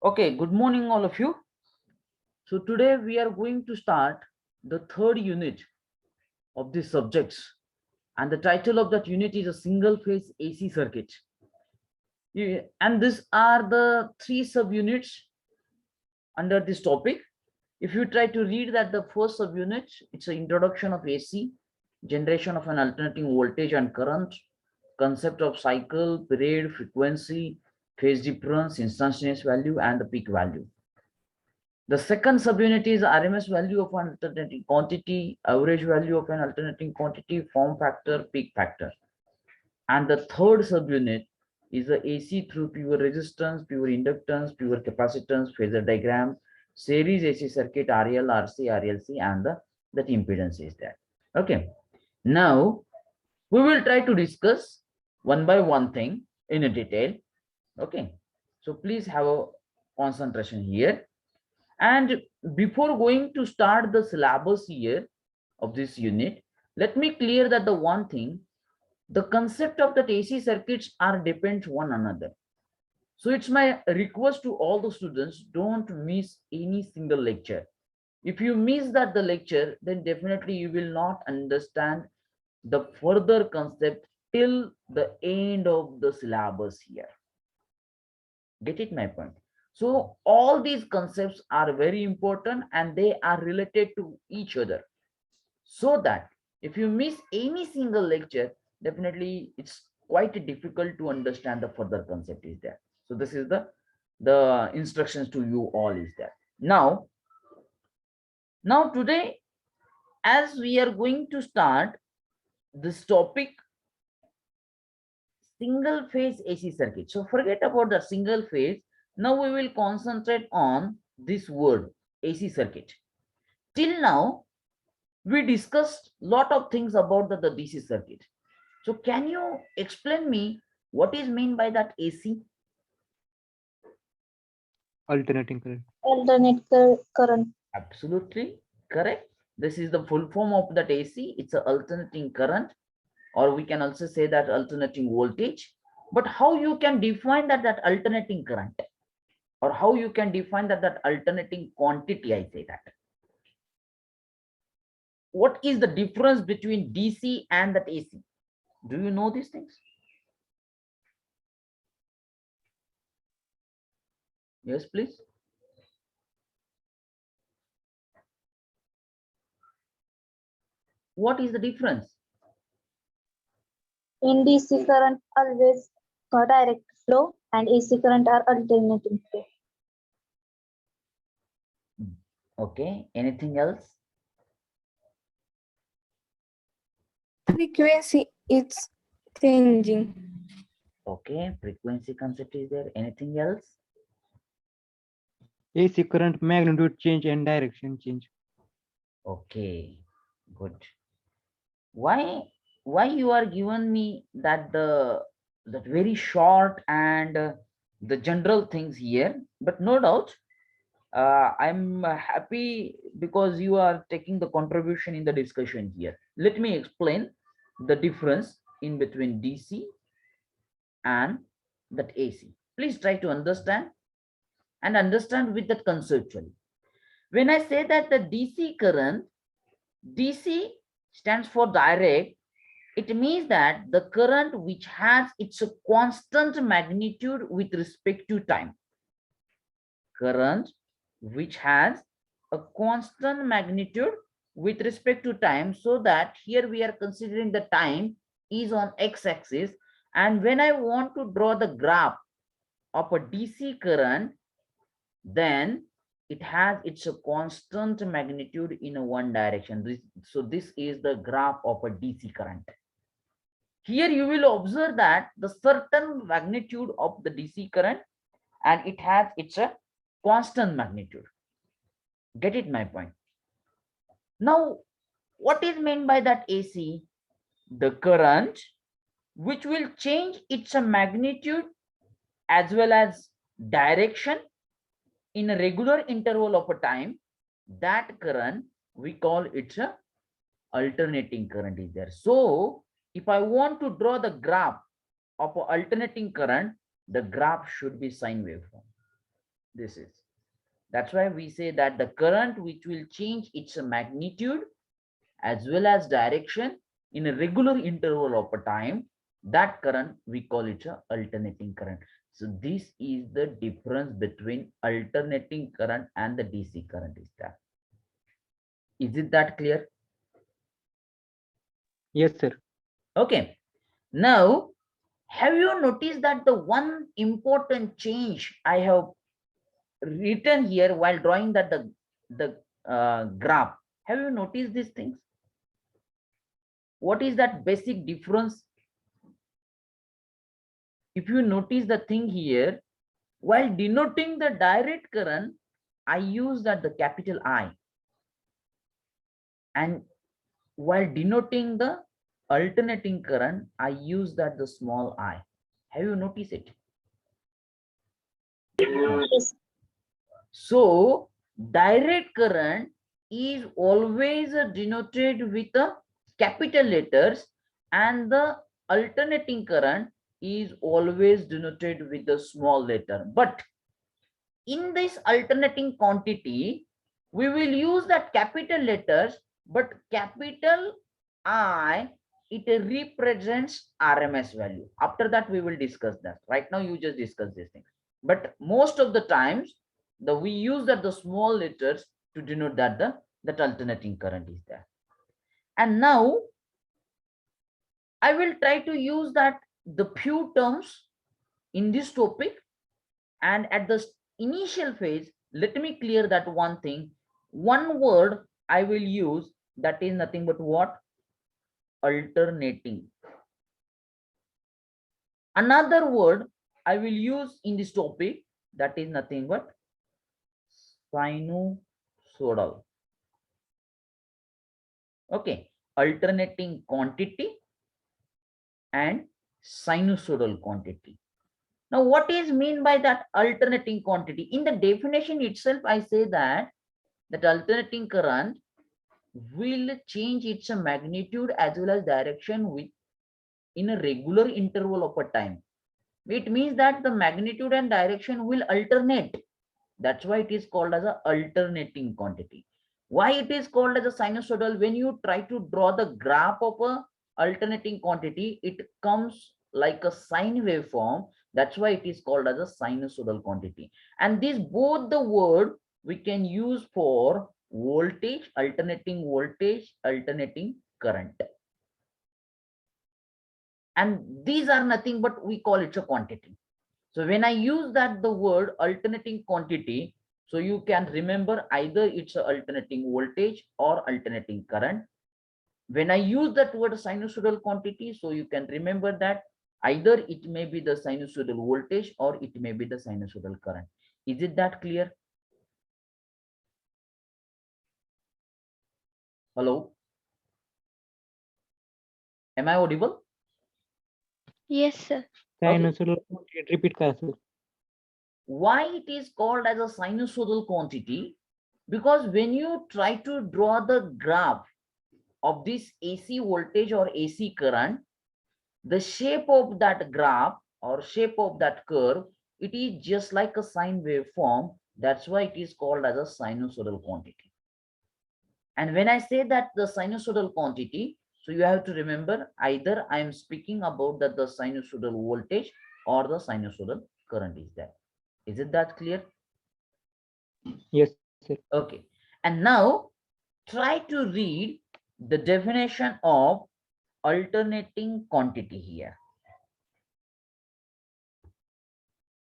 Okay, good morning, all of you. So today we are going to start the third unit of these subjects, and the title of that unit is a single phase AC circuit. And these are the three subunits under this topic. If you try to read that, the first subunit, it's an introduction of AC, generation of an alternating voltage and current, concept of cycle, period, frequency, phase difference, instantaneous value, and the peak value. The second subunit is RMS value of an alternating quantity, average value of an alternating quantity, form factor, peak factor. And the third subunit is the AC through pure resistance, pure inductance, pure capacitance, phasor diagram, series AC circuit, RL, RC, RLC, and that impedance is there. Okay. Now, we will try to discuss one by one thing in a detail. Okay. So please have a concentration here. And before going to start the syllabus here of this unit, let me clear that the one thing, the concept of the AC circuits are depends one another. So it's my request to all the students, don't miss any single lecture. If you miss that the lecture, then definitely you will not understand the further concept till the end of the syllabus here. Get it my point? So all these concepts are very important and they are related to each other. So that if you miss any single lecture, definitely it's quite difficult to understand the further concept is there. So this is the instructions to you all is there. Now today, as we are going to start this topic, single phase AC circuit. So forget about the single phase. Now we will concentrate on this word AC circuit. Till now, we discussed a lot of things about the DC circuit. So can you explain me what is meant by that AC? Alternating current. Alternate current. Absolutely correct. This is the full form of that AC. It's an alternating current, or we can also say that alternating voltage. But how you can define that alternating current, or how you can define that alternating quantity, I say that. What is the difference between DC and that AC? Do you know these things? Yes, please. What is the difference? In DC current always direct flow and AC current are alternating flow. Okay, anything else? Frequency is changing. Okay, frequency concept is there. Anything else? AC current magnitude change and direction change. Okay, good. Why you are given me that very short and the general things here, but no doubt I'm happy because you are taking the contribution in the discussion here. Let me explain the difference in between DC and that AC. Please try to understand and understand with that conceptually. When I say that the DC current, DC stands for direct, it means that the current which has its constant magnitude with respect to time. Current which has a constant magnitude with respect to time, so that here we are considering the time is on x-axis, and when I want to draw the graph of a DC current, then it has its constant magnitude in a one direction. So this is the graph of a DC current. Here you will observe that the certain magnitude of the DC current, and it has its a constant magnitude. Get it my point? Now, what is meant by that AC? The current which will change its magnitude as well as direction in a regular interval of a time, that current we call it a alternating current is there. So if I want to draw the graph of alternating current, the graph should be sine waveform. This is. That's why we say that the current which will change its magnitude as well as direction in a regular interval of a time, that current we call it a alternating current. So this is the difference between alternating current and the DC current is that. Is it that clear? Yes, sir. Okay. Now, have you noticed that the one important change I have written here while drawing that the graph, have you noticed these things? What is that basic difference? If you notice the thing here, while denoting the direct current, I use that the capital I, and while denoting the alternating current, I use that the small I. Have you noticed it? Yes. So direct current is always denoted with the capital letters, and the alternating current is always denoted with the small letter. But in this alternating quantity, we will use that capital letters, but capital I, it represents RMS value. After that, we will discuss that. Right now, you just discuss these things. But most of the times, we use that the small letters to denote that that alternating current is there. And now, I will try to use that the few terms in this topic, and at the initial phase, let me clear that one thing. One word I will use, that is nothing but what? Alternating. Another word I will use in this topic, that is nothing but sinusoidal. Okay, alternating quantity and sinusoidal quantity. Now, what is mean by that alternating quantity? In the definition itself, I say that alternating current will change its magnitude as well as direction with in a regular interval of a time. It means that the magnitude and direction will alternate. That's why it is called as a alternating quantity. Why it is called as a sinusoidal? When you try to draw the graph of a alternating quantity, it comes like a sine waveform. That's why it is called as a sinusoidal quantity. And these both the word we can use for voltage, alternating current. And these are nothing but we call it a quantity. So when I use that the word alternating quantity, so you can remember either it's a alternating voltage or alternating current. When I use that word sinusoidal quantity, so you can remember that either it may be the sinusoidal voltage or it may be the sinusoidal current. Is it that clear? Hello? Am I audible? Yes, sir. Okay. Sinusoidal quantity, repeat करा sir. Why it is called as a sinusoidal quantity? Because when you try to draw the graph of this AC voltage or AC current, the shape of that graph or shape of that curve, it is just like a sine waveform. That's why it is called as a sinusoidal quantity. And when I say that the sinusoidal quantity, so you have to remember either I am speaking about that the sinusoidal voltage or the sinusoidal current is there. Is it that clear? Yes, sir. Okay. And now try to read the definition of alternating quantity here.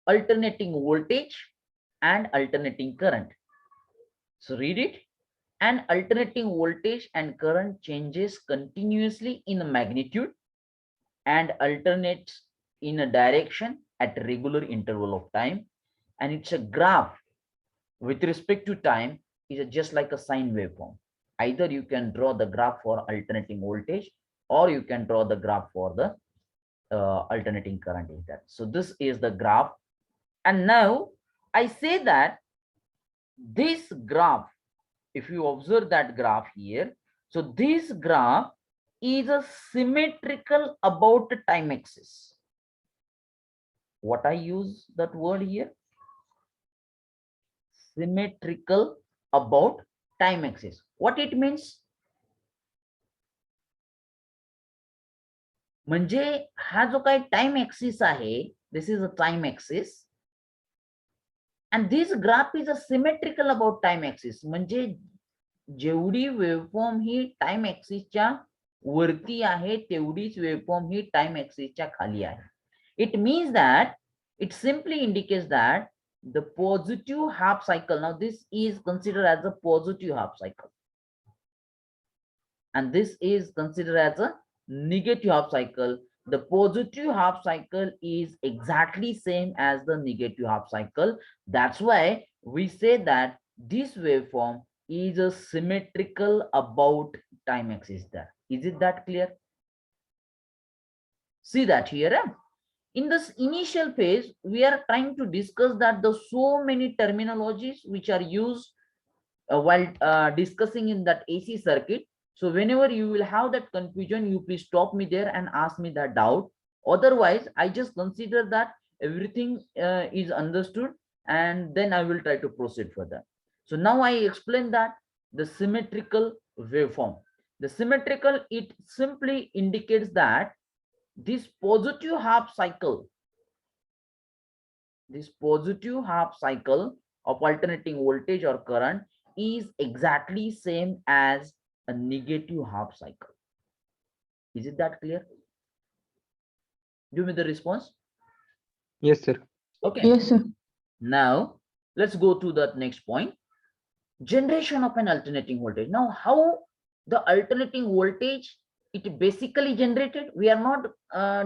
Alternating voltage and alternating current. So read it. And alternating voltage and current changes continuously in magnitude and alternates in a direction at a regular interval of time. And it's a graph with respect to time is just like a sine waveform. Either you can draw the graph for alternating voltage or you can draw the graph for the alternating current is that. So this is the graph. And now I say that this graph, if you observe that graph here, so this graph is a symmetrical about the time axis. What I use that word here? symmetrical about time axis. What it means? म्हणजे हा जो काही time axis आहे, this is a time axis and this graph is a symmetrical about time axis. म्हणजे जेवढी waveform ही time ऍक्सिसच्या वरती आहे तेवढीच वेव्हफॉर्म ही टाइम ऍक्सिसच्या खाली आहे. It means that it simply indicates that the positive half cycle, now this is considered as a positive half cycle and this is considered as a negative half cycle. The positive half cycle is exactly same as the negative half cycle. That's why we say that this waveform is a symmetrical about time axis there. Is it that clear? See that here. In this initial phase, we are trying to discuss that the so many terminologies which are used while discussing in that AC circuit. So whenever you will have that confusion, you please stop me there and ask me that doubt. Otherwise, I just consider that everything is understood and then I will try to proceed further. So now I explain that the symmetrical waveform. The symmetrical, it simply indicates that this positive half cycle of alternating voltage or current is exactly same as a negative half cycle. Is it that clear? Give me the response. Yes, sir. Okay. Yes, sir. Now let's go to the next point. Generation of an alternating voltage. Now how the alternating voltage it basically generated? We are not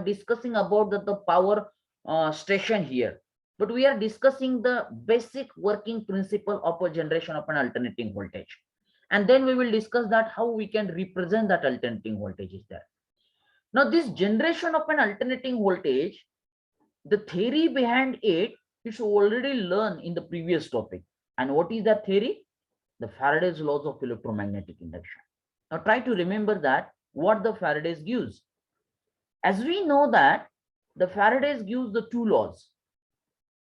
discussing about the power station here, but we are discussing the basic working principle of a generation of an alternating voltage. And then we will discuss that how we can represent that alternating voltage is there. Now this generation of an alternating voltage, the theory behind it is already learned in the previous topic. And what is that theory? The Faraday's laws of electromagnetic induction. Now try to remember that what the Faraday's gives. As we know that the Faraday's gives the two laws.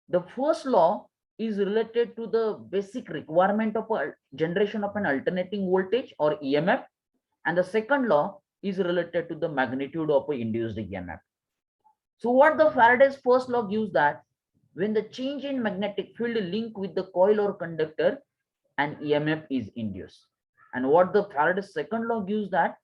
The first law is related to the basic requirement of a generation of an alternating voltage or EMF, and the second law is related to the magnitude of an induced EMF. So what the Faraday's first law gives that when the change in magnetic field link with the coil or conductor, an EMF is induced. And what the Faraday's second law gives that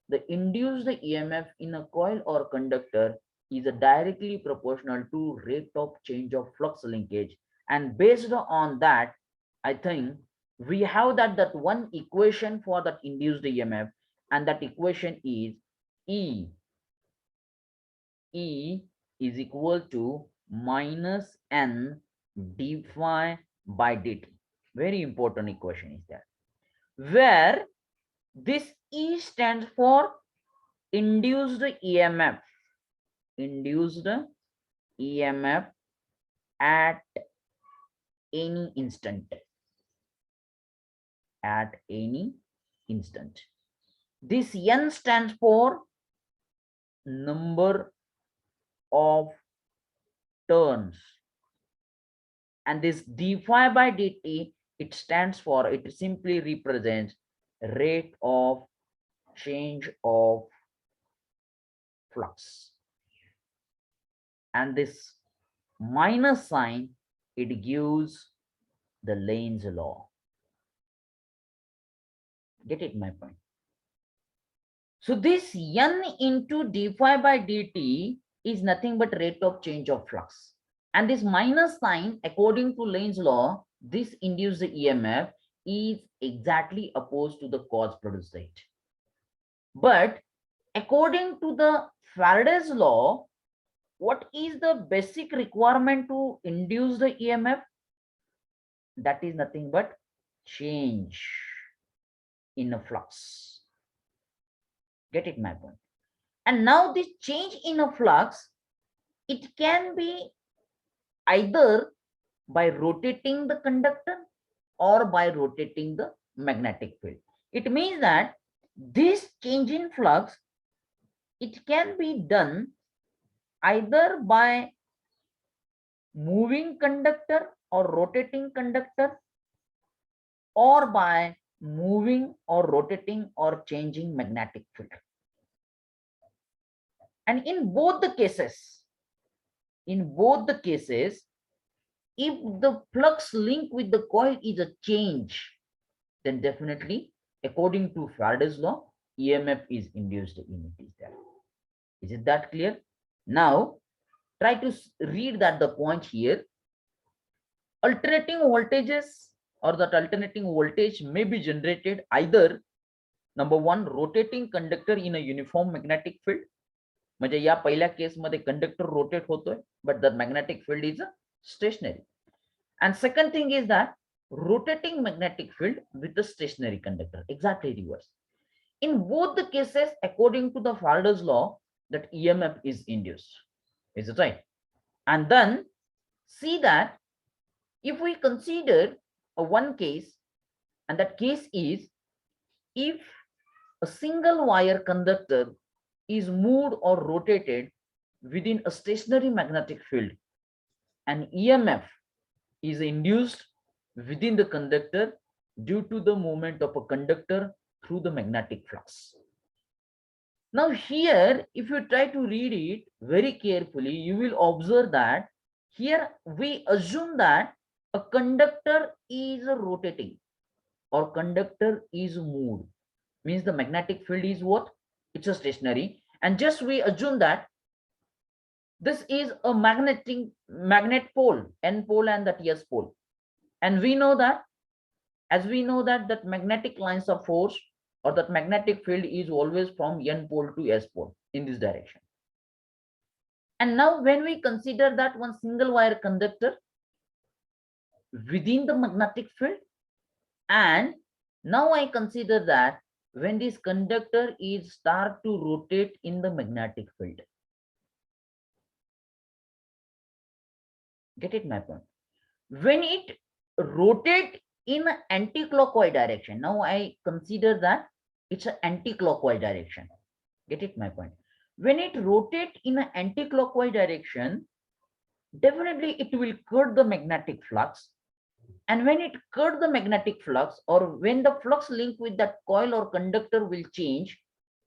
the induced EMF in a coil or conductor is directly proportional to rate of change of flux linkage. And based on that, I think we have that one equation for that induced EMF, and that equation is E is equal to minus N d phi by dt. Very important equation is that, where this E stands for induced EMF, at any instant, This N stands for number of turns, and this d phi by dt, it stands for, it simply represents rate of change of flux, and this minus sign, it gives the Lane's law. Get it my point? So this N into d phi by dt is nothing but rate of change of flux, and this minus sign, according to Lane's law, this induced EMF is exactly opposed to the cause produced rate. But according to the Faraday's law, what is the basic requirement to induce the EMF? That is nothing but change in a flux. Get it my point? And now this change in a flux, it can be either by rotating the conductor or by rotating the magnetic field. It means that this change in flux, it can be done either by moving conductor or rotating conductor, or by moving or rotating or changing magnetic field. And in both the cases, if the flux link with the coil is a change, then definitely, according to Faraday's law, EMF is induced in it is there. Is it that clear? Now, try to read that the point here. Alternating voltages or that alternating voltage may be generated either, number one, rotating conductor in a uniform magnetic field. म्हणजे या पहिल्या केसमध्ये conductor rotate होतोय, but the magnetic field is stationary. And second thing is that rotating magnetic field with the stationary conductor, exactly reverse. In both the cases, according to the Faraday's law, that EMF is induced. Is it right? And then see that if we consider a one case, and that case is if a single wire conductor is moved or rotated within a stationary magnetic field, and EMF is induced within the conductor due to the movement of a conductor through the magnetic flux. Now here, if you try to read it very carefully, you will observe that here we assume that a conductor is rotating or conductor is moved. Means the magnetic field is what? It's a stationary. And just we assume that this is a magnet pole, N pole and that S pole. And we know that, as we know that magnetic lines of force or that magnetic field is always from N pole to S pole in this direction. And now when we consider that one single wire conductor within the magnetic field, and now I consider that when this conductor is start to rotate in the magnetic field. Get it my point? When it rotate in an anti-clockwise direction, now I consider that it's an anti-clockwise direction. Get it my point? When it rotate in an anti-clockwise direction, definitely it will cut the magnetic flux. And when it cut the magnetic flux, or when the flux link with that coil or conductor will change,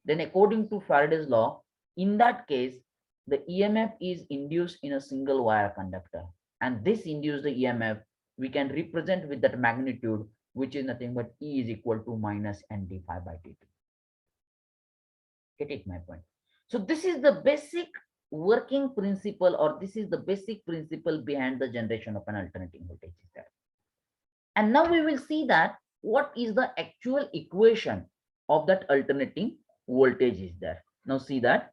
then according to Faraday's law, in that case, the EMF is induced in a single wire conductor. And this induced the EMF we can represent with that magnitude, which is nothing but E is equal to minus N-d-phi/dt. Get it my point? So this is the basic working principle, or this is the basic principle behind the generation of an alternating voltage is there. And now we will see that what is the actual equation of that alternating voltage is there. Now see that.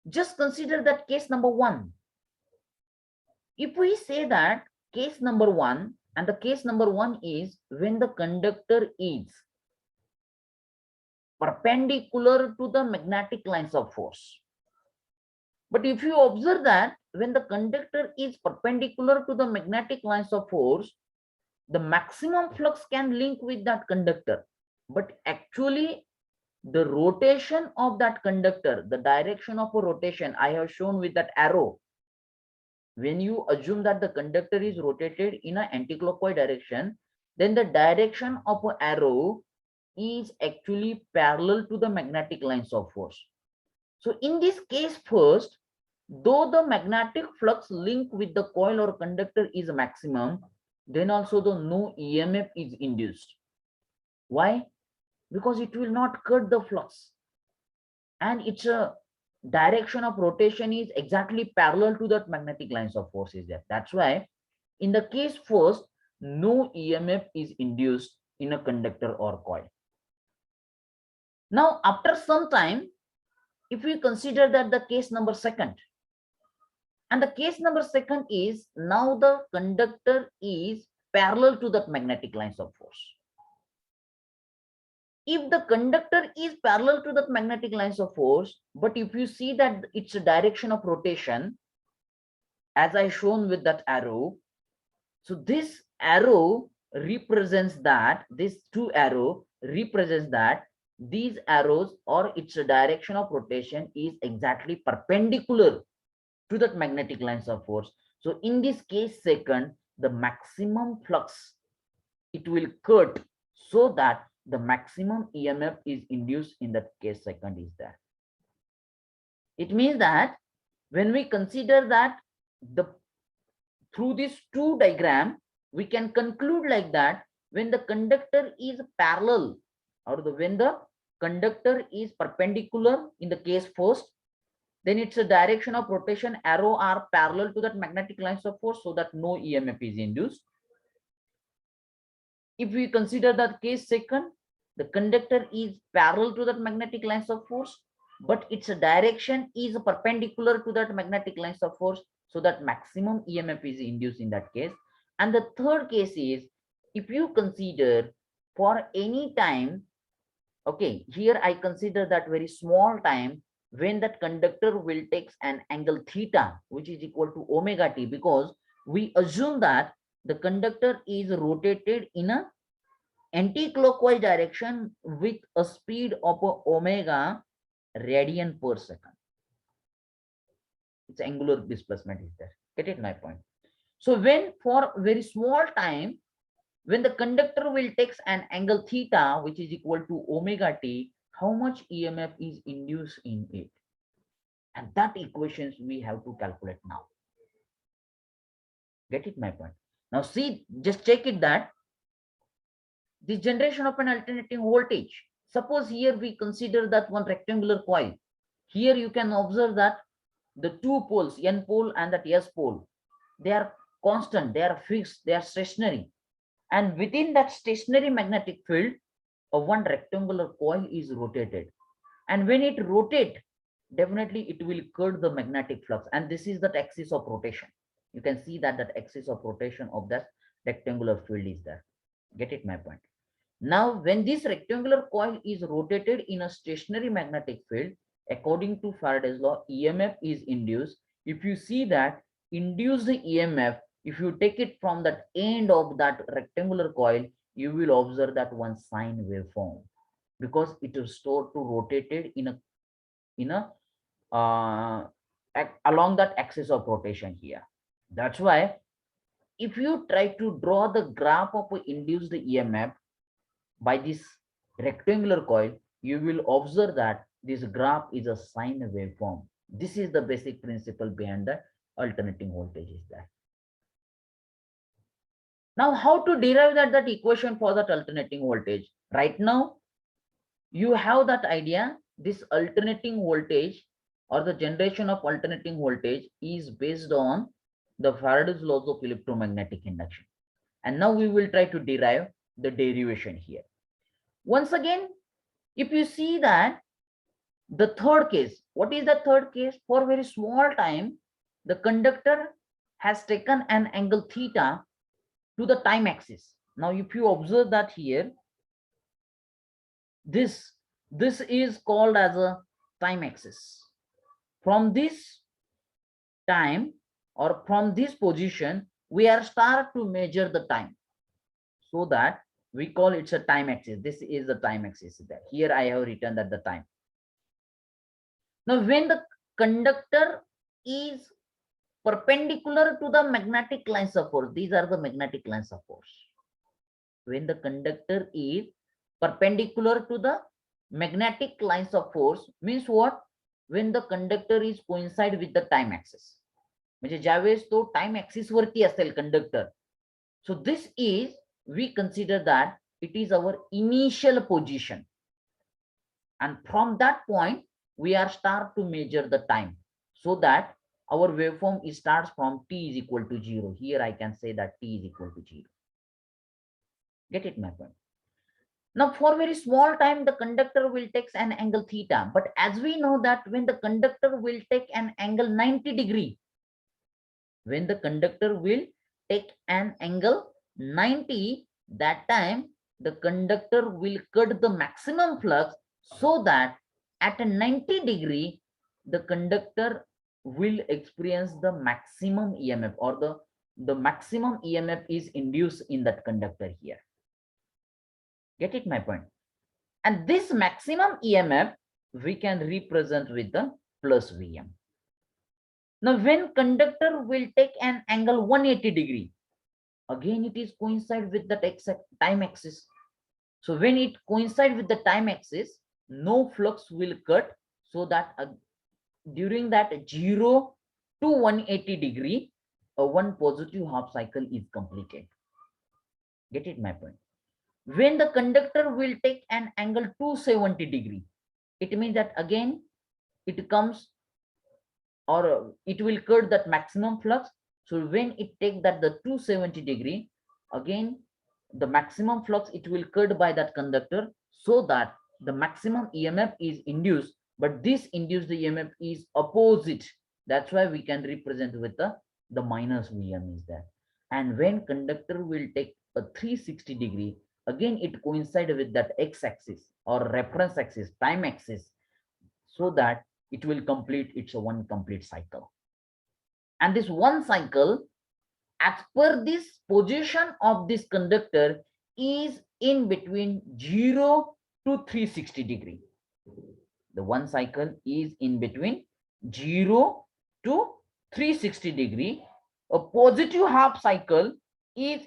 Just consider that case number one. If we say that case number one, and the case number one is when the conductor is perpendicular to the magnetic lines of force. But if you observe that when the conductor is perpendicular to the magnetic lines of force, the maximum flux can link with that conductor. But actually, the rotation of that conductor, the direction of a rotation, I have shown with that arrow. When you assume that the conductor is rotated in an anti-clockwise direction, then the direction of an arrow is actually parallel to the magnetic lines of force. So in this case first, though the magnetic flux link with the coil or conductor is maximum, then also the no EMF is induced. Why? Because it will not cut the flux, and its a direction of rotation is exactly parallel to that magnetic lines of force is there. That's why in the case first, no EMF is induced in a conductor or coil. Now after some time, if we consider that the case number second, and the case number second is now the conductor is parallel to that magnetic lines of force. If the conductor is parallel to that magnetic lines of force, but if you see that its direction of rotation, as I shown with that arrow, so this arrow represents that, this two arrow represents that these arrows or its direction of rotation is exactly perpendicular to that magnetic lines of force. So in this case second, the maximum flux it will cut so that the maximum EMF is induced in that case second is there. It means that when we consider that through these two diagram, we can conclude like that when the conductor is parallel or when the conductor is perpendicular in the case first, then it's a direction of rotation arrow are parallel to that magnetic lines of force so that no EMF is induced. If we consider that case second, the conductor is parallel to that magnetic lines of force, but its direction is perpendicular to that magnetic lines of force so that maximum EMF is induced in that case. And the third case is if you consider for any time, okay, here I consider that very small time when that conductor will take an angle theta, which is equal to omega t, because we assume that the conductor is rotated in a anti-clockwise direction with a speed of omega radian per second. Its angular displacement is there. Get it my point? So when for very small time, when the conductor will take an angle theta, which is equal to omega t, how much EMF is induced in it? And that equations we have to calculate now. Get it my point? Now see, just check it that the generation of an alternating voltage. Suppose here we consider that one rectangular coil. Here you can observe that the two poles, N pole and that S pole, they are constant, they are fixed, they are stationary. And within that stationary magnetic field, one rectangular coil is rotated. And when it rotates, definitely it will cut the magnetic flux. And this is the axis of rotation. You can see that axis of rotation of that rectangular field is there. Get it my point? Now, when this rectangular coil is rotated in a stationary magnetic field, according to Faraday's law, EMF is induced. If you see that induced EMF, if you take it from that end of that rectangular coil, you will observe that one sine waveform, because it is stored to rotated along that axis of rotation here. That's why if you try to draw the graph of induced EMF by this rectangular coil, you will observe that this graph is a sine waveform. This is the basic principle behind the alternating voltage is there. Now, how to derive that equation for that alternating voltage? Right now, you have that idea. This alternating voltage or the generation of alternating voltage is based on the Faraday's laws of electromagnetic induction. And now we will try to derive the derivation here. Once again, if you see that the third case, what is the third case? For very small time, the conductor has taken an angle theta to the time axis. Now, if you observe that here, this is called as a time axis. From this time or from this position, we are start to measure the time, so that we call it a time axis. This is the time axis there. Here I have written that the time. Now, when the conductor is perpendicular to the magnetic lines of force, these are the magnetic lines of force. When the conductor is perpendicular to the magnetic lines of force, means what? When the conductor is coincide with the time axis. म्हणजे ज्यावेळेस तो time axis वरती असेल conductor. So this is, we consider that it is our initial position. And from that point, we are start to measure the time, so that our waveform starts from t is equal to 0. Here I can say that t is equal to 0. Get it, my point? Now, for very small time, the conductor will take an angle theta. But as we know that when the conductor will take an angle 90 degree, when the conductor will take an angle 90, that time the conductor will cut the maximum flux, so that at a 90 degree, the conductor will experience the maximum EMF, or the maximum EMF is induced in that conductor here. Get it, my point? And this maximum EMF we can represent with the plus Vm. Now, when conductor will take an angle 180 degree, again it is coincide with that time axis. So when it coincides with the time axis, no flux will cut, so that during that 0 to 180 degree, one positive half cycle is completed. Get it my point? When the conductor will take an angle 270 degree, it means that again it comes, or it will cut that maximum flux. So when it take that the 270 degree, again the maximum flux it will cut by that conductor, so that the maximum EMF is induced, but this induced EMF is opposite. That's why we can represent with the minus Vm is there. And when conductor will take a 360 degree, again it coincides with that x-axis or reference axis, time axis, so that it will complete its one complete cycle. And this one cycle, as per this position of this conductor, is in between 0 to 360 degree. The one cycle is in between 0 to 360 degree. A positive half cycle is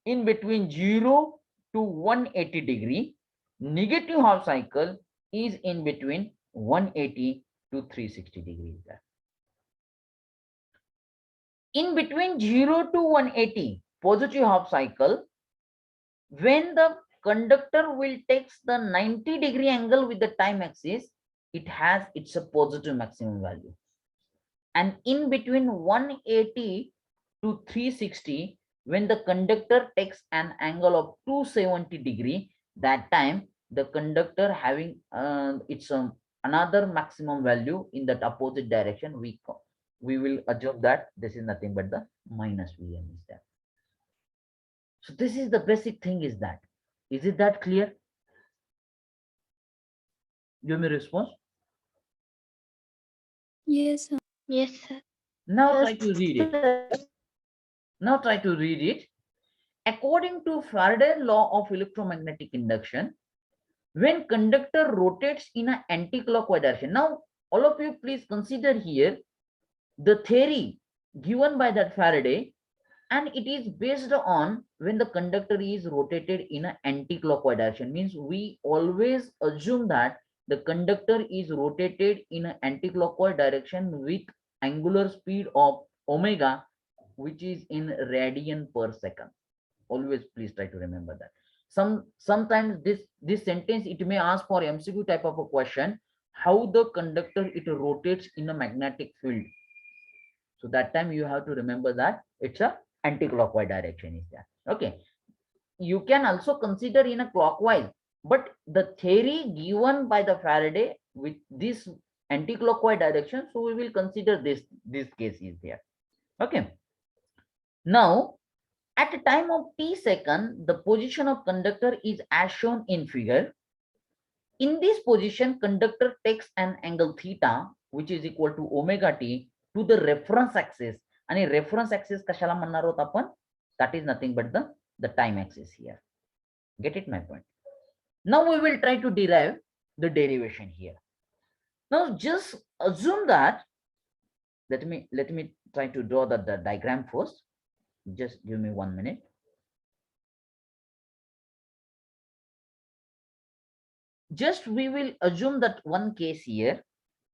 in between 0 to 180 degree. Negative half cycle is in between 180 to 360 degrees. In between 0 to 180 positive half cycle, when the conductor will takes the 90 degree angle with the time axis, it has its a positive maximum value. And in between 180 to 360, when the conductor takes an angle of 270 degree, that time the conductor having its another maximum value in that opposite direction. We will assume that this is nothing but the minus Vm is there. So this is the basic thing is that. Is it that clear? Give me response. Yes, sir. Yes, sir. Now try to read it. Now try to read it. According to Faraday's law of electromagnetic induction, when conductor rotates in an anti-clockwise direction. Now, all of you please consider here the theory given by that Faraday, and it is based on when the conductor is rotated in an anti-clockwise direction. Means we always assume that the conductor is rotated in an anti-clockwise direction with angular speed of omega, which is in radian per second. Always please try to remember that. Sometimes this sentence it may ask for MCQ type of a question, how the conductor it rotates in a magnetic field. So that time you have to remember that it's a anti-clockwise direction is there. Okay, you can also consider in a clockwise, but the theory given by the Faraday with this anti-clockwise direction, so we will consider this case is there. Okay, now at a time of t second, the position of conductor is as shown in figure. In this position, conductor takes an angle theta, which is equal to omega t, to the reference axis. And reference axis kashala म्हणणार आहोत आपण? That is nothing but the time axis here. Get it my point? Now we will try to derive the derivation here. Now just assume that, let me try to draw the diagram first. Just give me 1 minute. Just we will assume that one case here.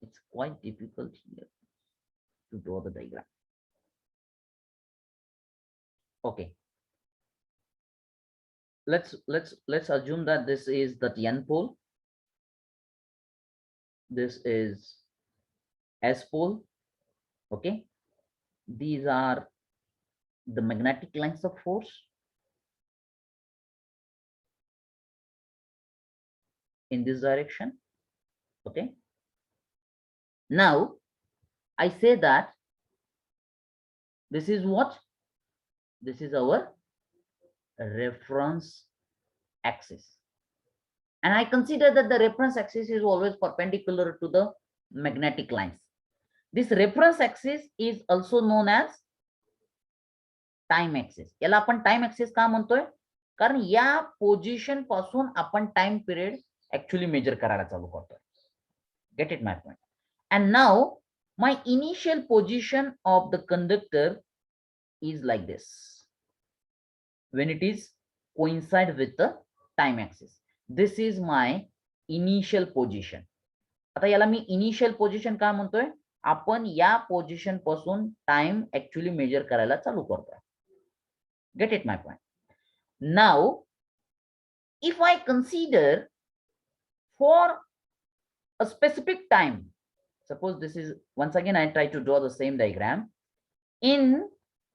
It's quite difficult here to draw the diagram. Okay. Let's assume that this is the N pole. This is S pole. Okay. These are the magnetic lines of force. In this direction. Okay. Now I say that this is what? This is our reference axis. And I consider that the reference axis is always perpendicular to the magnetic lines. This reference axis is also known as time axis. याला आपण time axis का म्हणतोय? कारण या position पासून आपण time period actually major करायला चालू करतोय. Get it my point? And now my initial position of the conductor is like this. when it is coincide with the time axis. This is my initial position. आता याला मी initial position का म्हणतोय, आपण या position पासून time actually major करायला चालू करतोय. Get it my point. Now if I consider for a specific time, suppose this is, once again I try to draw the same diagram, in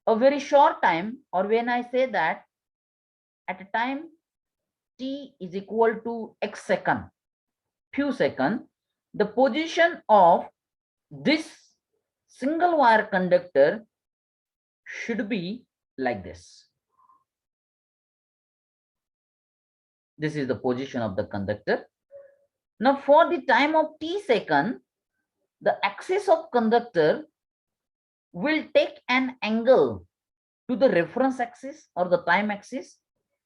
a very short time, or when I say that at a time t is equal to x second, few seconds, the position of this single wire conductor should be like this. This is the position of the conductor. Now for the time of t second, the axis of conductor will take an angle to the reference axis or the time axis,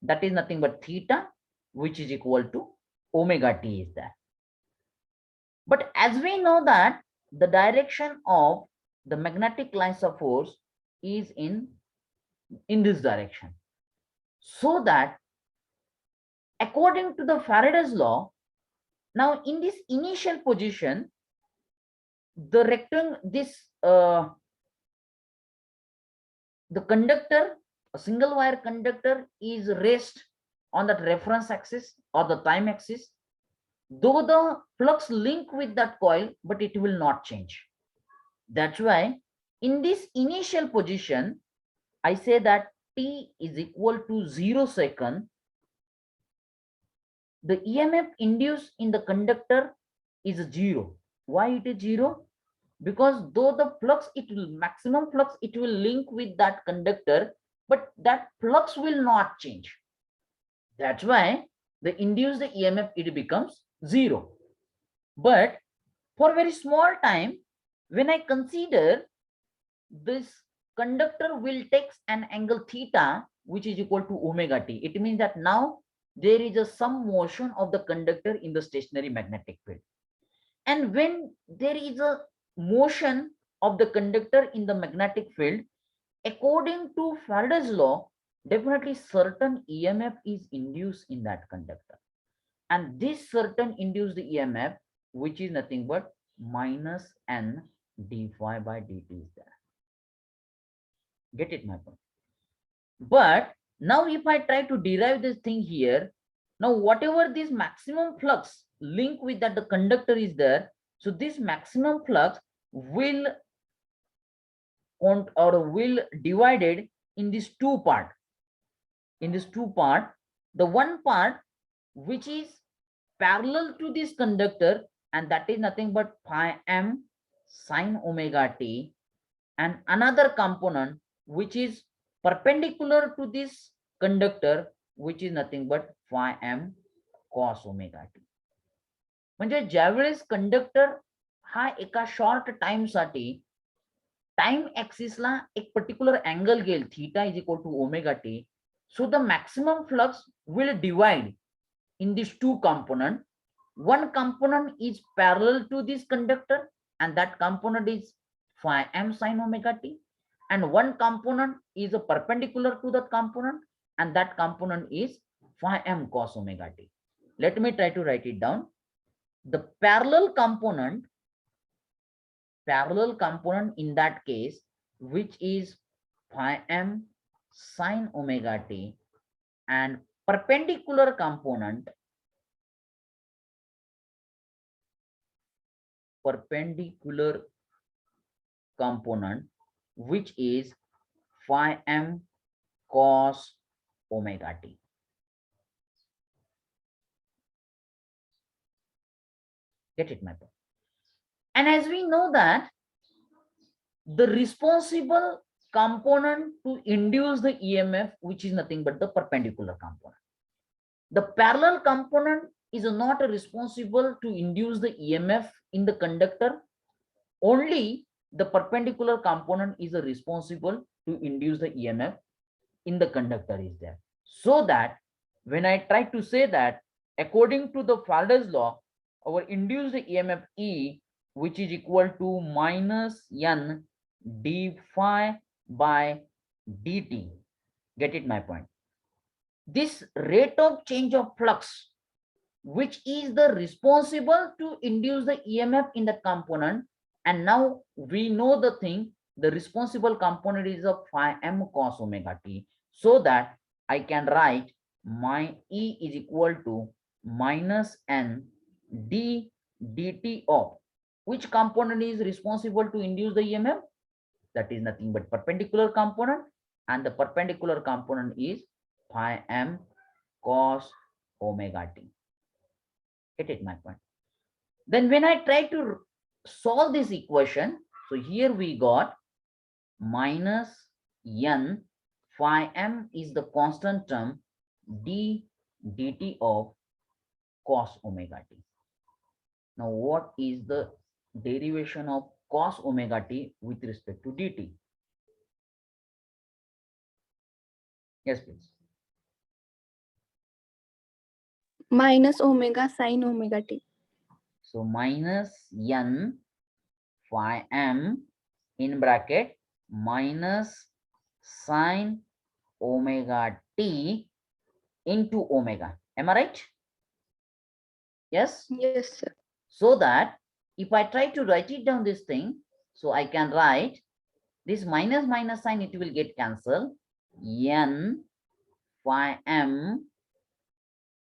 that is nothing but theta, which is equal to omega t is there. But as we know that the direction of the magnetic lines of force is in this direction, so that according to the Faraday's law, now in this initial position, the the conductor, a single wire conductor, is rest on that reference axis or the time axis, though the flux link with that coil, but it will not change. That's why in this initial position, I say that t is equal to 0 second. The EMF induced in the conductor is 0. Why it is 0? Because though the flux, maximum flux, it will link with that conductor, but that flux will not change. That's why the induced EMF, it becomes 0. But for very small time, when I consider this conductor will take an angle theta, which is equal to omega t, it means that now there is some motion of the conductor in the stationary magnetic field. And when there is a motion of the conductor in the magnetic field, according to Faraday's law, definitely certain EMF is induced in that conductor. And this certain induced EMF, which is nothing but minus n d phi by dt is there. Get it, my point? But now if I try to derive this thing here, now whatever this maximum flux link with that the conductor is there, so this maximum flux will divided in these two part. In this two part, the one part which is parallel to this conductor, and that is nothing but phi m sine omega t, and another component which is perpendicular to this conductor, which is nothing but phi m cos omega t. म्हणजे ज्यावेळेस conductor हा एका short time साठी time ऍक्सिसला एक particular angle घेईल, theta is equal to omega T, so the maximum flux will divide in these two component. One component is parallel to this conductor, and that component is phi m sine omega t, and one component is a perpendicular to that component, and that component is phi m cos omega t. Let me try to write it down. The parallel component in that case, which is phi m sine omega t, and perpendicular component which is phi m cos omega t. Get it, my point? And as we know that the responsible component to induce the EMF, which is nothing but the perpendicular component. The parallel component is not responsible to induce the EMF in the conductor. Only the perpendicular component is responsible to induce the EMF in the conductor is there. So that when I try to say that according to the Faraday's law, our induced EMF E, which is equal to minus n d phi by dt. Get it, my point? this rate of change of flux, which is the responsible to induce the EMF in the component. And now we know the thing, the responsible component is of phi m cos omega t, so that I can write my E is equal to minus n d dt of which component is responsible to induce the EMF? That is nothing but perpendicular component, and the perpendicular component is phi m cos omega t. Get it, my point? Then when I try to solve this equation, so here we got minus n phi m is the constant term d dt of cos omega t. Now what is the derivation of cos omega t with respect to dt? Yes, please. Minus omega sin omega t. So minus n phi m in bracket minus sine omega t into omega. Am I right? Yes. Yes, sir. So that if I try to write it down this thing, so I can write this minus minus sign, it will get cancelled. N phi m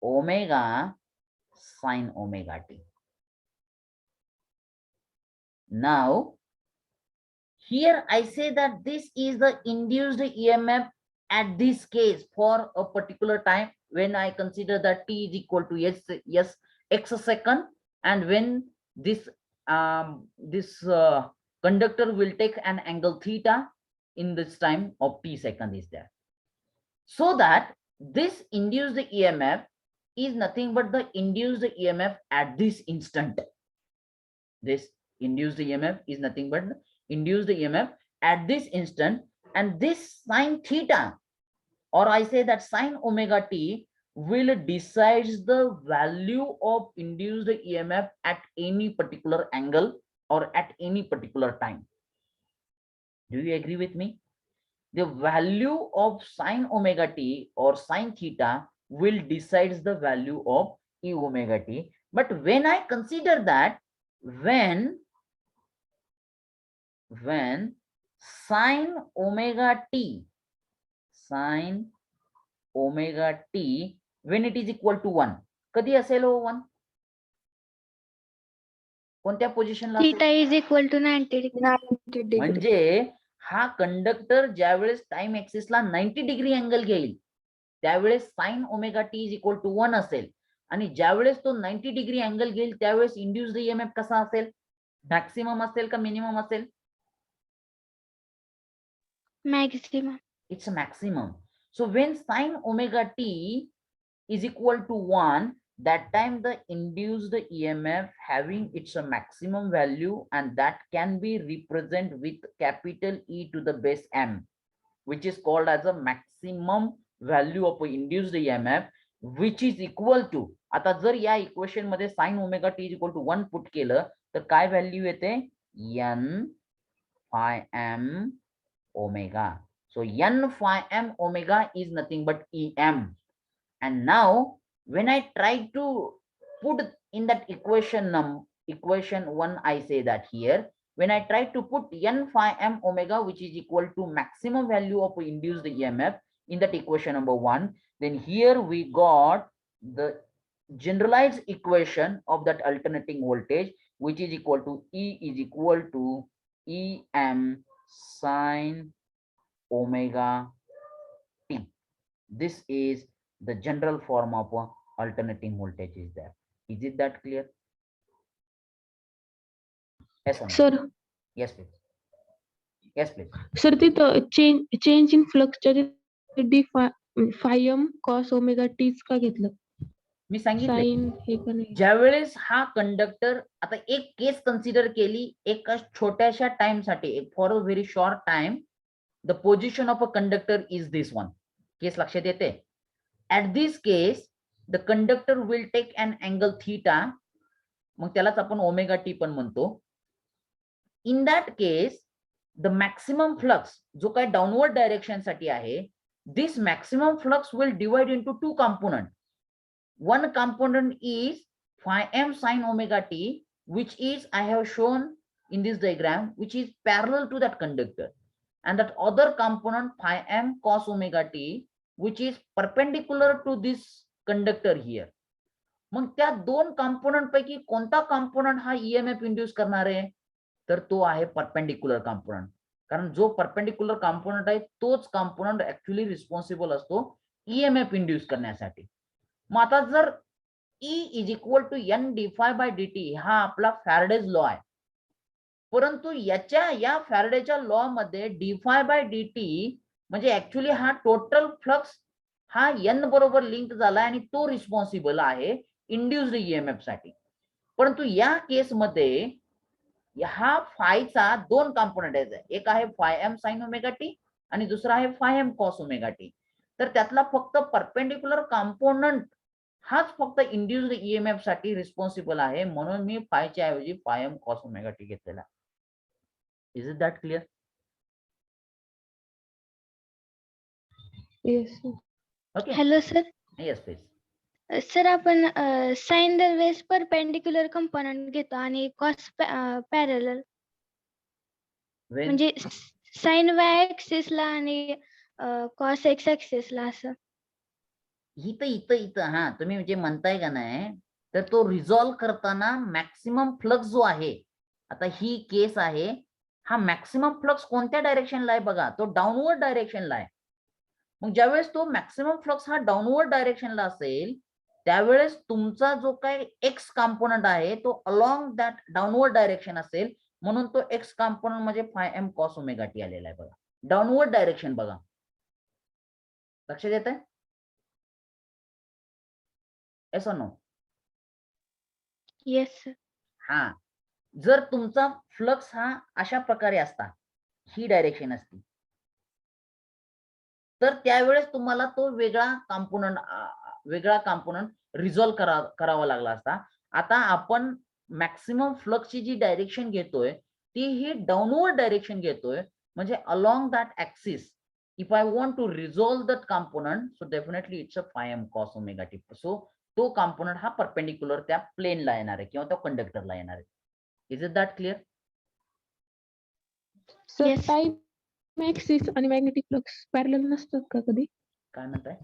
omega sine omega t. Now here I say that this is the induced EMF at this case for a particular time when I consider that t is equal to x second, and when this conductor will take an angle theta in this time of t second is there. So that this induced EMF is nothing but the induced EMF at this instant. This induced EMF is nothing but induced EMF at this instant, and this sine theta, or I say that sine omega t, will decide the value of induced EMF at any particular angle or at any particular time. Do you agree with me? The value of sine omega t or sine theta will decide the value of e omega t. But when I consider that when sine omega t when it is equal to 1, कधी असेल हो 1? कोणत्या पोझिशनला? Theta is equal to 90 degree. म्हणजे हा conductor ज्यावेळेस time ऍक्सिसला 90 degree angle घेईल त्यावेळेस sine omega T is equal to 1 असेल, आणि ज्यावेळेस तो 90 डिग्री अँगल घेईल त्यावेळेस इंड्युस्ड ईएमएफ कसा असेल? मॅक्सिमम असेल का मिनिमम असेल? Maximum. It's a maximum. So when sine omega t is equal to 1, that time the induced EMF having its a maximum value, and that can be represented with capital E to the base m, which is called as a maximum value of induced EMF, which is equal to, आता जर या equation मध्ये sin omega t is equal to 1 put केलं तर काय value येते? n phi m omega. So n phi m omega is nothing but em. And now when I try to put in that equation 1, I say that here when I try to put n phi m omega, which is equal to maximum value of induced EMF in that equation number 1, then here we got the generalized equation of that alternating voltage, which is equal to E is equal to em sine omega t. This is the general form of alternating voltage is there. Is it that clear? Yes or no? Sir, Yes, please. Yes, please. sir, तिथं change in flux च्या D phi m cos omega t का घेतलं? मी सांगितलं Sin हे का नाही? ज्यावेळेस हा conductor, आता एक केस कन्सिडर केली एका छोट्याशा टाइम साठी, for a very short time, the position of a conductor is this one. Case लक्षात येते? At this case the conductor will take an angle theta, मग त्यालाच आपण ओमेगा टी पण म्हणतो. In that case the maximum flux जो काय downward direction साठी आहे this maximum flux will divide into two components. One component is phi m sine omega t, which is I have shown in this diagram, which is parallel to that conductor, and that other component phi m cos omega t, which is perpendicular to this conductor here. मग त्या दोन component पैकी कोणता component हा EMF induce करणार आहे, तर तो आहे परपेंडिक्युलर कंपोनंट. कारण जो परपेंडिक्युलर कंपोनंट आहे तोच कंपोनंट ऍक्च्युअली रिस्पॉन्सिबल असतो ईएमएफ इंड्यूस करण्यासाठी. मग आता जर E is equal to N D phi by D T हा आपला फॅरेडेज लॉ आहे, परंतु या फॅरेडेच्या लॉ मध्ये D phi by D T म्हणजे ऍक्च्युअली हा टोटल फ्लक्स हा एन बरोबर लिंक झाला आणि तो रिस्पॉन्सिबल आहे इंड्युस्ड ईएमएफ साठी. परंतु या केसमध्ये हा फायचा दोन कंपोनेंट आहेत, एक आहे phi M sine omega T आणि दुसरा आहे phi M cos omega T. तर त्यातला फक्त परपेंडिक्युलर कंपोनंट हाच फक्त इंड्युस्ड ईएमएफ साठी रिस्पॉन्सिबल आहे, म्हणून मी फायच्या ऐवजी phi M cos omega T घेतलेला. Is it that clear? Yes, sir. Okay. Hello sir. Yes please. Sir आपण साइन दरवेळेस परपेंडिक्युलर कंपोनंट घेतो आणि कॉस पॅरलल, म्हणजे साइन वाय ऍक्सिस ला आणि कॉस एक्स ऍक्सिस ला असं. इथं हा तुम्ही जे म्हणताय का नाही, तर तो रिझॉल्व्ह करताना मॅक्सिमम फ्लक्स जो आहे, आता ही केस आहे, हा मॅक्सिमम फ्लक्स कोणत्या डायरेक्शनला आहे बघा, तो डाऊनवर्ड डायरेक्शनला आहे. मग ज्यावेळेस तो मॅक्सिमम फ्लक्स हा डाऊनवर्ड डायरेक्शनला असेल, त्यावेळेस तुमचा जो काय एक्स कंपोनंट आहे तो अलॉंग दॅट डाऊनवर्ड डायरेक्शन असेल, म्हणून तो एक्स कंपोनंट म्हणजे phi M cos omega T आलेला आहे बघा. डाऊनवर्ड डायरेक्शन बघा, लक्षात येत आहे? Yes or no? Yes sir. हा, जर तुमचा फ्लक्स हा अशा प्रकारे असता, ही डायरेक्शन असती, तर त्यावेळेस तुम्हाला तो वेगळा कंपोनंट रिझॉल्व्ह करावा लागला असता. आता आपण मॅक्सिमम फ्लक्सची जी डायरेक्शन घेतोय ती ही डाऊनवर्ड डायरेक्शन घेतोय, म्हणजे along that axis if I want to resolve that component, so definitely it's a phi M cos omega T. So तो कंपोनंट हा परपेंडिक्युलर त्या प्लेनला येणार आहे किंवा त्या कंडक्टरला येणार आहे. Is it that clear? Sir Yes. Time axis आणि मॅग्नेटिक फ्लक्स पॅरलल नसतात का कधी? काय म्हणताय,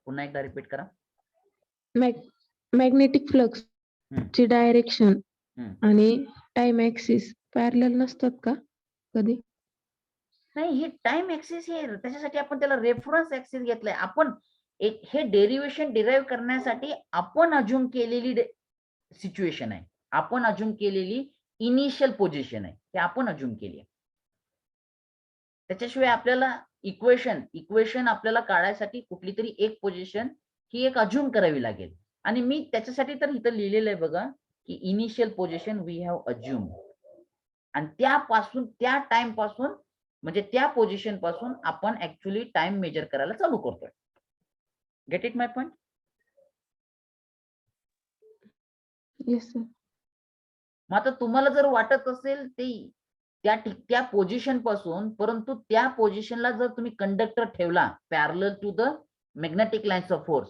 पुन्हा एकदा रिपीट करा. मॅग्नेटिक फ्लक्स ची डायरेक्शन आणि टाइम ऍक्सिस पॅरलल नसतात का कधी? नाही, हे टाइम ऍक्सिस हे त्याच्यासाठी आपण त्याला रेफरन्स ऍक्सिस घेतलाय. आपण हे डेरिव्हेशन डिराईव्ह करण्यासाठी आपण अज्युम केलेली सिच्युएशन आहे, आपण अज्युम केलेली इनिशियल पोझिशन आहे, हे आपण अज्युम केली आहे. त्याच्याशिवाय आपल्याला इक्वेशन आपल्याला काढायसाठी कुठली तरी एक पोझिशन ही एक अज्युम करावी लागेल. आणि मी त्याच्यासाठी तर इथं लिहिलेलं आहे बघा की initial position we have assume, आणि त्यापासून त्या टाइम पासून म्हणजे त्या पोझिशन पासून आपण ऍक्च्युअली टाइम मेजर करायला चालू करतोय. Get it my point? Yes sir. मग आता तुम्हाला जर वाटत असेल त्या पोझिशन पासून, परंतु त्या पोझिशनला जर तुम्ही कंडक्टर ठेवला parallel to the magnetic lines of force,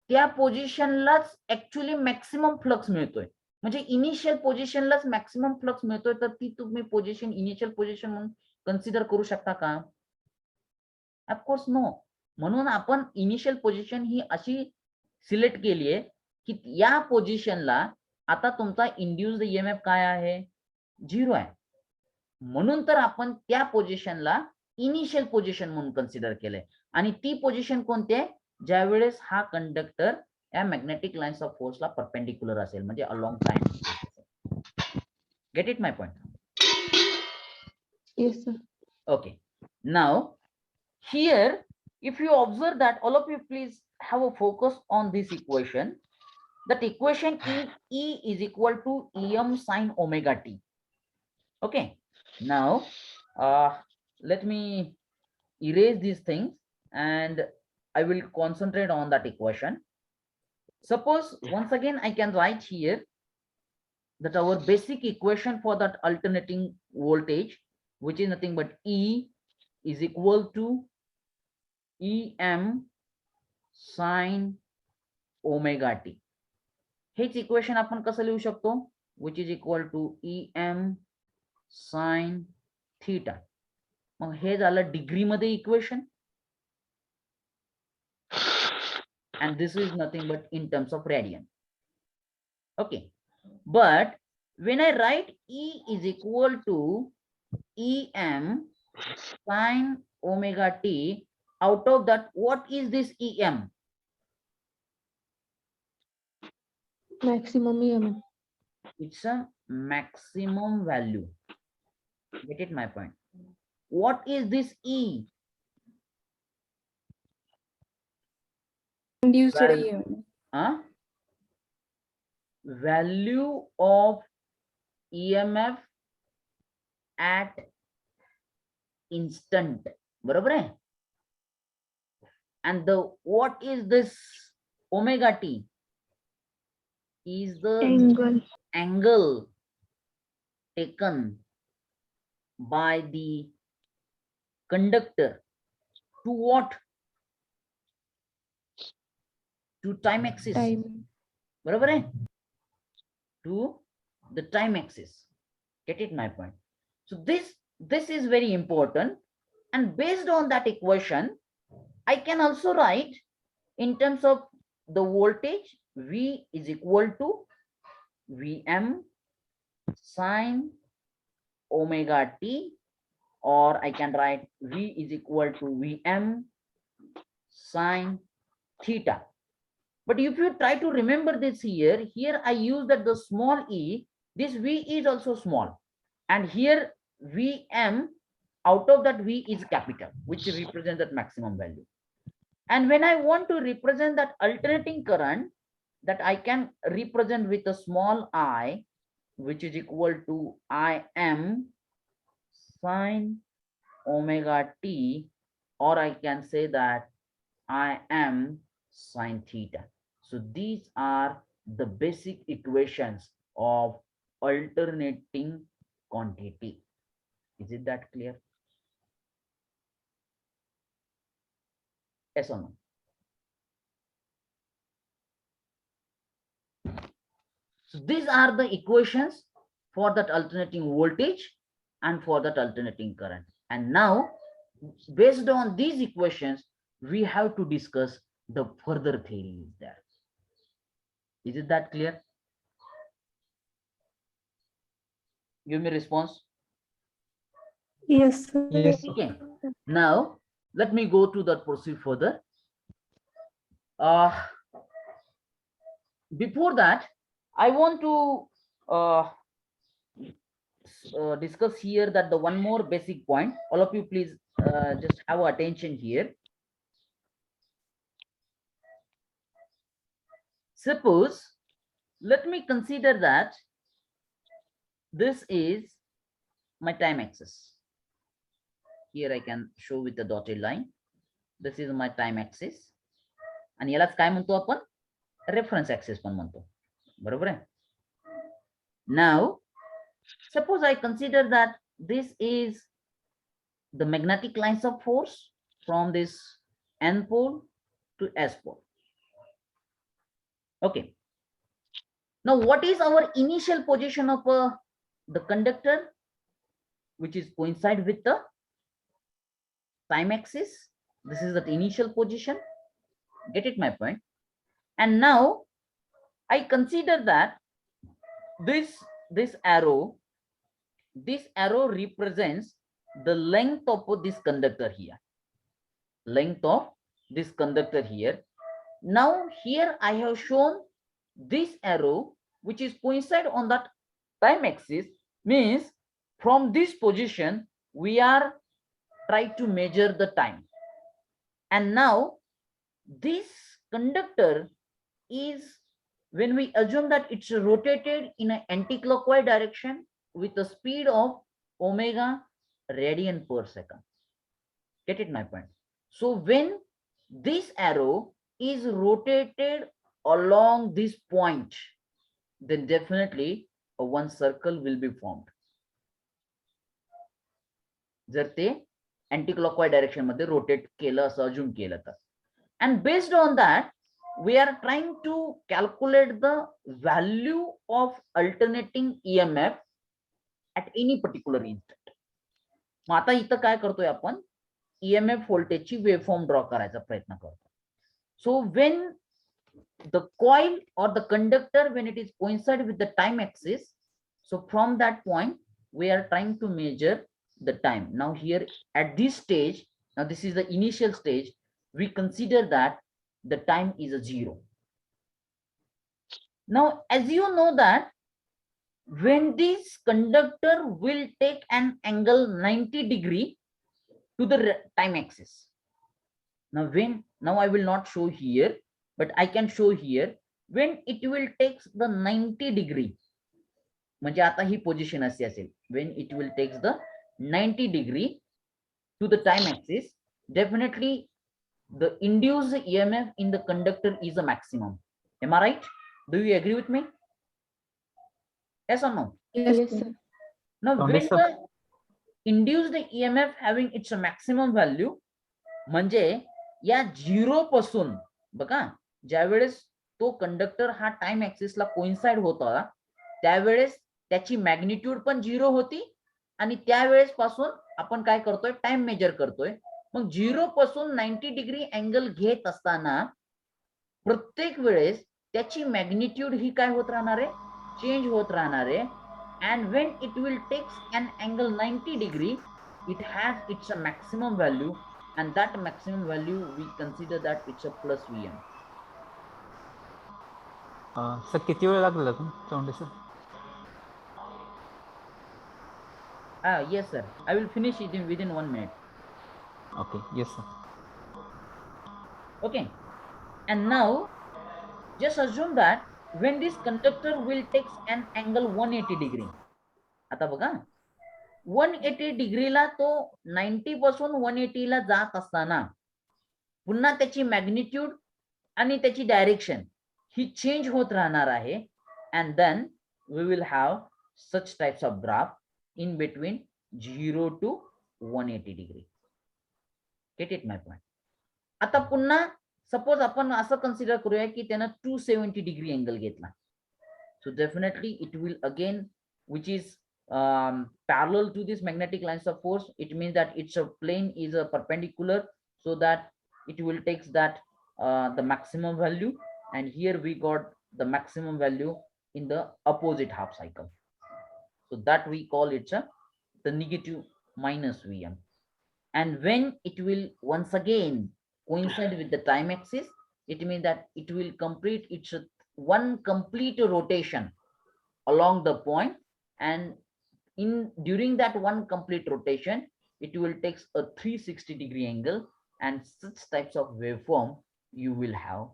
त्या पोझिशनलाच ऍक्च्युअली मॅक्सिमम फ्लक्स मिळतोय, म्हणजे इनिशियल पोझिशनलाच मॅक्सिमम फ्लक्स मिळतोय, तर ती तुम्ही पोझिशन इनिशियल पोझिशन म्हणून कन्सिडर करू शकता का? Of course no. म्हणून आपण इनिशियल पोझिशन ही अशी सिलेक्ट केली आहे की या पोझिशनला आता तुमचा इंड्युस्ड ईएमएफ काय आहे? 0 आहे. म्हणून तर आपण त्या पोझिशनला इनिशियल पोझिशन म्हणून कन्सिडर केलंय. आणि ती पोझिशन कोणती आहे? ज्यावेळेस हा कंडक्टर या मॅग्नेटिक लाईन्स ऑफ फोर्सला परपेंडिक्युलर असेल, म्हणजे along time. Gate it my point? Yes sir. Okay, now here if you observe that, all of you please have a focus on this equation. That equation is E is equal to Em sin omega t. Okay, now let me erase these things and I will concentrate on that equation. Suppose once again I can write here that our basic equation for that alternating voltage, which is nothing but E is equal to EM sin omega t. H equation आपण कसं लिहू शकतो, which is equal to EM sin theta. मग हे झालं degree मध्ये equation, and this is nothing but in terms of radian. Okay, but when I write E is equal to EM sin omega t, out of that, what is this EM? Maximum EMF. It's a maximum value. Get it my point? What is this E? Induced Val- EMF. Huh? Value of EMF at instant. बरोबर आहे? And the what is this omega t? Is the Angle. angle taken by the conductor to what? To time axis. Time. बरोबर आहे? To the time axis. Get it my point? So this is very important, and based on that equation I can also write in terms of the voltage, V is equal to Vm sin omega t, or I can write V is equal to Vm sin theta. But if you try to remember this here I use that the small e, this V is also small, and here Vm, out of that V is capital, which represents that maximum value. And when I want to represent that alternating current, that I can represent with a small I, which is equal to Im sin omega t, or I can say that I am sin theta. So these are the basic equations of alternating quantity. Is it that clear? Yes or no? So these are the equations for that alternating voltage and for that alternating current. And now, based on these equations, we have to discuss the further theory is there. Is it that clear? Give me response. Yes, sir. Yes, sir. Okay. Now, let me go to that, proceed further. Before that, I want to discuss here that the one more basic point. All of you, please just have attention here. Suppose, let me consider that this is my time axis. Here I can show with the dotted line. This is my time axis. आणि यालाच काय म्हणतो आपण? Reference axis पण म्हणतो. बरोबर आहे? Now, suppose I consider that this is the magnetic lines of force from this N pole to S pole. Okay. Now, what is our initial position of the conductor, which is coincide with the time axis? This is the initial position. Get it my point? And now I consider that this arrow represents the length of this conductor here. Length of this conductor here. Now here I have shown this arrow which is coincide on that time axis, means from this position we are trying to measure the time. And now this conductor is, when we assume that it's rotated in an anti-clockwise direction with a speed of omega radian per second. Get it my point? So when this arrow is rotated along this point, then definitely one circle will be formed. जर ते anti clockwise direction मध्ये rotate केलं असं assume केलं तर. And based on that we are trying to calculate the value of alternating EMF at any particular instant. मग आता इथं काय करतोय आपण EMF व्होल्टेजची वेवफॉर्म ड्रॉ करायचा प्रयत्न करतो. So when the coil or the conductor, when it is coincide with the time axis, so from that point we are trying to measure the time. Now here at this stage, now this is the initial stage, we consider that the time is a 0. Now as you know that when this conductor will take an angle 90 degree to the time axis. Now I will not show here, but I can show here when it will take the 90 degree. म्हणजे आता ही position अशी असेल, when it will take the 90 degree to the time axis, definitely the induced EMF in the conductor is a maximum. Am I right? Do you agree with me? Yes or no? Yes, sir. Now Only when sir. the induced EMF having its maximum value, म्हणजे या 0 पासून बघा ज्यावेळेस तो conductor हा time ऍक्सिसला coincide होता त्यावेळेस त्याची मॅग्निट्यूड पण 0 होती आणि त्यावेळेस पासून आपण काय करतोय टाइम मेजर करतोय. मग 0 पासून 90 डिग्री अँगल घेत असताना प्रत्येक वेळेस त्याची मॅग्निट्यूड ही काय होत राहणार आहे चेंज होत राहणार आहे. and when it will takes an angle 90 degree, it has its a maximum value, and that maximum value we consider that it's a plus Vm. Sir किती वेळ लागला Chaunde sir? Yes sir, I will finish it within 1 minute. Okay, yes sir. Okay, and now just assume that when this conductor will takes an angle 180 degree, आता बघा 180 डिग्रीला तो 90 पासून 180 ला जात असताना पुन्हा त्याची मॅग्निट्यूड आणि त्याची डायरेक्शन ही चेंज होत राहणार आहे. and then we will have such types of graph in between 0 to 180 degree. Get it my point? आता पुन्हा सपोज आपण असं कन्सिडर करूया की त्यानं 270 डिग्री अँगल घेतला. so definitely it will again, which is parallel to this magnetic lines of force, it means that its a plane is a perpendicular, so that it will takes that the maximum value, and here we got the maximum value in the opposite half cycle, so that we call it the negative minus Vm. And when it will once again coincide with the time axis, it means that it will complete its one complete rotation along the point, and during that one complete rotation it will take a 360 degree angle, and such types of waveform you will have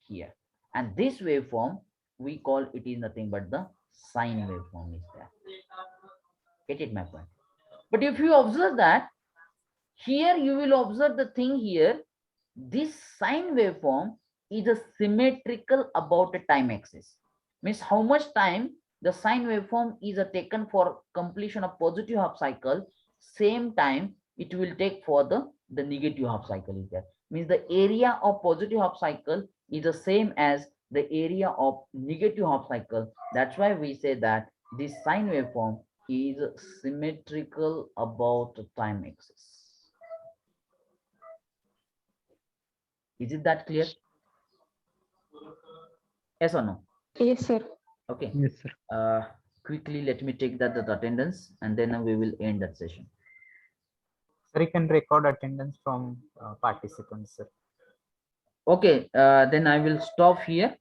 here. And this waveform we call it is nothing but the sine waveform is there. Get it my point? But if you observe that here, you will observe the thing here, this sine waveform is a symmetrical about a time axis. Means how much time the sine waveform is taken for completion of positive half cycle, same time it will take for the negative half cycle is there. Means the area of positive half cycle is the same as the area of negative half cycle. That's why we say that this sine waveform is symmetrical about the time axis. Is it that clear? Yes or no? Yes, sir. Okay. Yes sir. Quickly let me take that attendance, and then we will end that session. Sir, you can record attendance from participants, sir. Okay, then I will stop here.